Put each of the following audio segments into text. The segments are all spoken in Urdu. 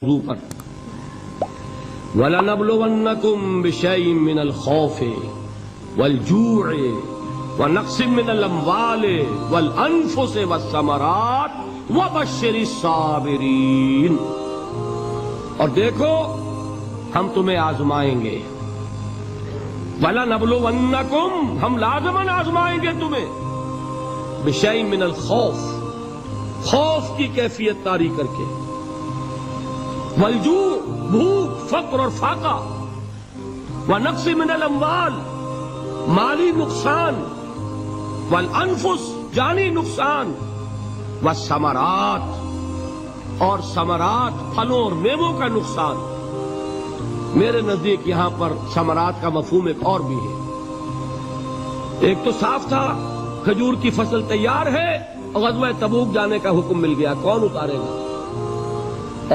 پر وَلَنَبْلُوَنَّكُمْ بِشَيْءٍ مِّنَ الْخَوْفِ وَالْجُوعِ وَنَقْصٍ مِّنَ الْأَمْوَالِ وَالْأَنفُسِ وَالثَّمَرَاتِ وَبَشِّرِ الصَّابِرِينَ۔ اور دیکھو ہم تمہیں آزمائیں گے، وَلَنَبْلُوَنَّكُمْ ہم لازماً آزمائیں گے تمہیں، بِشَيْءٍ مِّنَ الْخَوْفِ خوف کی کیفیت طاری کر کے، والجوع بھوک فقر اور فاقہ، ونقص من الاموال مالی نقصان، والانفس جانی نقصان، والثمرات اور ثمرات پھلوں اور میووں کا نقصان۔ میرے نزدیک یہاں پر ثمرات کا مفہوم ایک اور بھی ہے۔ ایک تو صاف تھا کھجور کی فصل تیار ہے اور غزوہ تبوک جانے کا حکم مل گیا، کون اتارے گا؟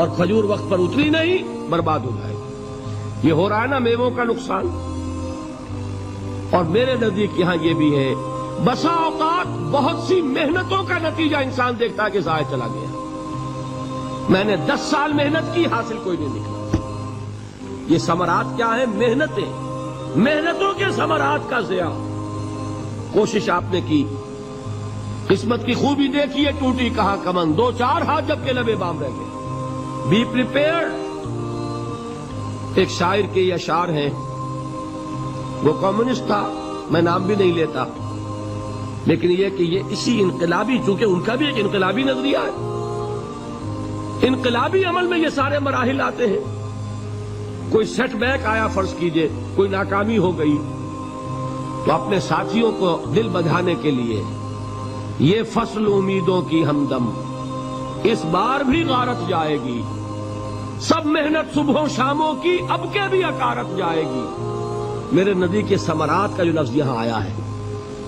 اور کھجور وقت پر اتری نہیں، برباد ہو جائے گی۔ یہ ہو رہا ہے نا میووں کا نقصان۔ اور میرے نزدیک یہاں یہ بھی ہے، بسا اوقات بہت سی محنتوں کا نتیجہ انسان دیکھتا ہے کہ ضائع چلا گیا، میں نے 10 سال محنت کی، حاصل کوئی نہیں نکلا۔ یہ ثمرات کیا ہیں؟ محنتوں کے ثمرات کا ضیاع۔ کوشش آپ نے کی، قسمت کی خوبی دیکھی ہے، ٹوٹی کہاں کمن، 2-4 ہاتھ جب کے لبے بام رہ گئے۔ Be prepared. ایک شاعر کے یہ اشعار ہیں، وہ کمیونسٹ تھا، میں نام بھی نہیں لیتا، لیکن یہ کہ یہ اسی انقلابی، چونکہ ان کا بھی ایک انقلابی نظریہ ہے، انقلابی عمل میں یہ سارے مراحل آتے ہیں۔ کوئی سیٹ بیک آیا فرض کیجئے، کوئی ناکامی ہو گئی، تو اپنے ساتھیوں کو دل بڑھانے کے لیے یہ فصل امیدوں کی ہمدم اس بار بھی غارت جائے گی، سب محنت صبحوں شاموں کی اب کے بھی اکارت جائے گی۔ میرے نزدیک کے ثمرات کا جو لفظ یہاں آیا ہے،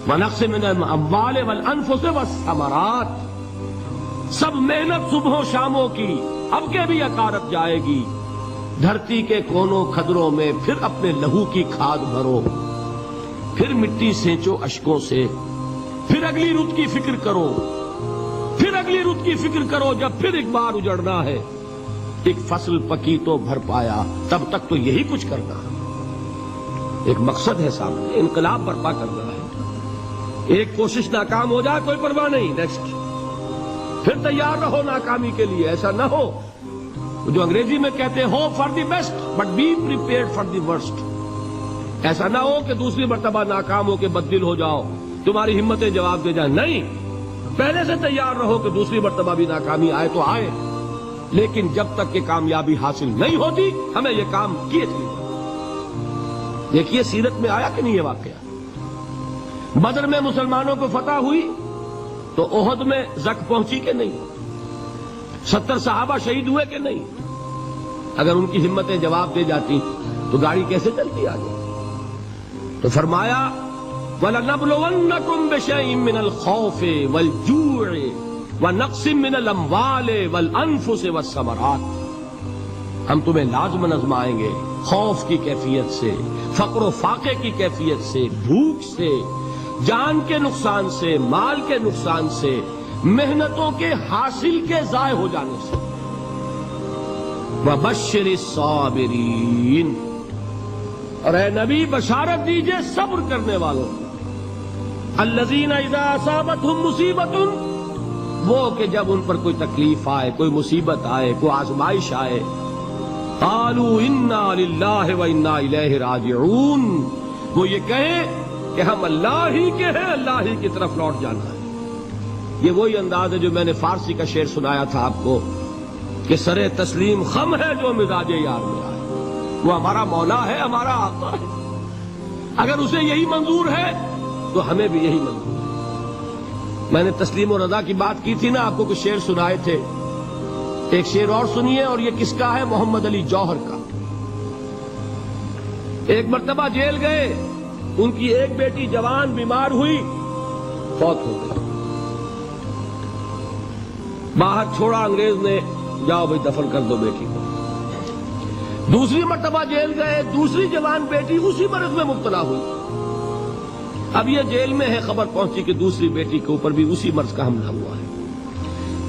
وَنَقْصٍ مِّنَ الْأَمْوَالِ وَالْأَنفُسِ وَالثَّمَرَاتِ، سب محنت صبحوں شاموں کی اب کے بھی اکارت جائے گی۔ دھرتی کے کونوں کھدروں میں پھر اپنے لہو کی کھاد بھرو، پھر مٹی سینچو اشکوں سے، پھر اگلی رت کی فکر کرو، پھر اگلی رت کی فکر کرو، جب پھر ایک بار اجڑنا ہے، ایک فصل پکی تو بھر پایا، تب تک تو یہی کچھ کرنا ہے۔ ایک مقصد ہے سامنے، انقلاب برپا کرنا ہے۔ ایک کوشش ناکام ہو جائے کوئی پرواہ نہیں، نیکسٹ، پھر تیار رہو ناکامی کے لیے۔ ایسا نہ ہو جو انگریزی میں کہتے ہیں hope for the best but be prepared for the worst. ایسا نہ ہو کہ دوسری مرتبہ ناکام ہو کے بددل ہو جاؤ، تمہاری ہمتیں جواب دے جائیں، نہیں، پہلے سے تیار رہو کہ دوسری مرتبہ بھی ناکامی آئے تو آئے، لیکن جب تک کہ کامیابی حاصل نہیں ہوتی ہمیں یہ کام کیے چلے جائیں۔ دیکھیے سیرت میں آیا کہ نہیں یہ واقعہ؟ بدر میں مسلمانوں کو فتح ہوئی تو احد میں زک پہنچی کہ نہیں؟ 70 صحابہ شہید ہوئے کہ نہیں؟ اگر ان کی ہمتیں جواب دے جاتی تو گاڑی کیسے چلتی آگے؟ تو فرمایا وَلَنَبْلُوَنَّكُمْ بِشَيْءٍ مِّنَ الْخَوْفِ وَالْجُوعِ وَنَقْصٍ مِّنَ الْأَمْوَالِ وَالْأَنفُسِ وَالثَّمَرَاتِ، ہم تمہیں لازماً آزمائیں گے، خوف کی کیفیت سے، فقر و فاقے کی کیفیت سے، بھوک سے، جان کے نقصان سے، مال کے نقصان سے، محنتوں کے حاصل کے ضائع ہو جانے سے۔ وَبَشِّرِ الصَّابِرِينَ، اور اے نبی بشارت دیجئے صبر کرنے والوں، الذین اذا اصابتہم مصیبت، وہ کہ جب ان پر کوئی تکلیف آئے، کوئی مصیبت آئے، کوئی آزمائش آئے، قالوا انا للہ وانا الیہ راجعون، وہ یہ کہیں کہ ہم اللہ ہی کے ہیں، اللہ ہی کی طرف لوٹ جانا ہے۔ یہ وہی انداز ہے جو میں نے فارسی کا شعر سنایا تھا آپ کو کہ سرے تسلیم خم ہے جو مزاج یار میں آئے۔ وہ ہمارا مولا ہے، ہمارا آقا ہے، اگر اسے یہی منظور ہے تو ہمیں بھی یہی منظور ہے۔ میں نے تسلیم و رضا کی بات کی تھی نا، آپ کو کچھ شعر سنائے تھے، ایک شعر اور سنیے، اور یہ کس کا ہے؟ محمد علی جوہر کا۔ ایک مرتبہ جیل گئے، ان کی ایک بیٹی جوان بیمار ہوئی، فوت ہو گئی، باہر چھوڑا انگریز نے، جاؤ بھائی دفن کر دو بیٹی کو۔ دوسری مرتبہ جیل گئے، دوسری جوان بیٹی اسی مرض میں مبتلا ہوئی، اب یہ جیل میں ہے، خبر پہنچی کہ دوسری بیٹی کے اوپر بھی اسی مرض کا حملہ ہوا ہے۔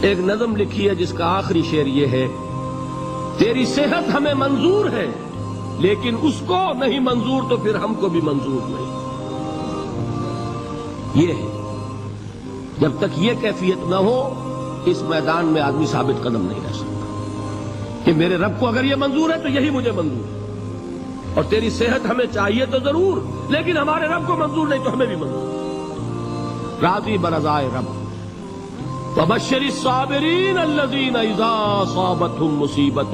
ایک نظم لکھی ہے جس کا آخری شعر یہ ہے تیری صحت ہمیں منظور ہے لیکن اس کو نہیں منظور تو پھر ہم کو بھی منظور نہیں. یہ ہے جب تک یہ کیفیت نہ ہو اس میدان میں آدمی ثابت قدم نہیں رہ سکتا کہ میرے رب کو اگر یہ منظور ہے تو یہی مجھے منظور ہے. اور تیری صحت ہمیں چاہیے تو ضرور لیکن ہمارے رب کو منظور نہیں تو ہمیں بھی منظور. راضی برضائے رب. وبشر الصابرین الذین اذا اصابتهم مصیبۃ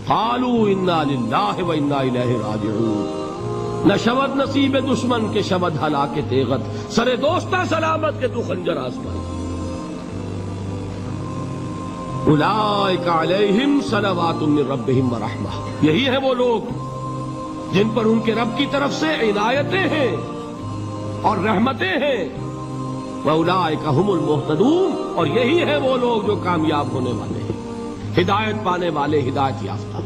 قالوا انا للہ وانا الیہ راجعون. نہ شود نصیب دشمن کے شود ہلاک تیغت سرے دوستہ سلامت کے تو خنجر آسمان. اولئک علیہم صلوات من ربہم ورحمہ. یہی ہے وہ لوگ جن پر ان کے رب کی طرف سے عنایتیں ہیں اور رحمتیں ہیں. وَأُولَٰئِكَ هُمُ الْمُهْتَدُونَ. اور یہی ہے وہ لوگ جو کامیاب ہونے والے ہیں، ہدایت پانے والے، ہدایت یافتہ.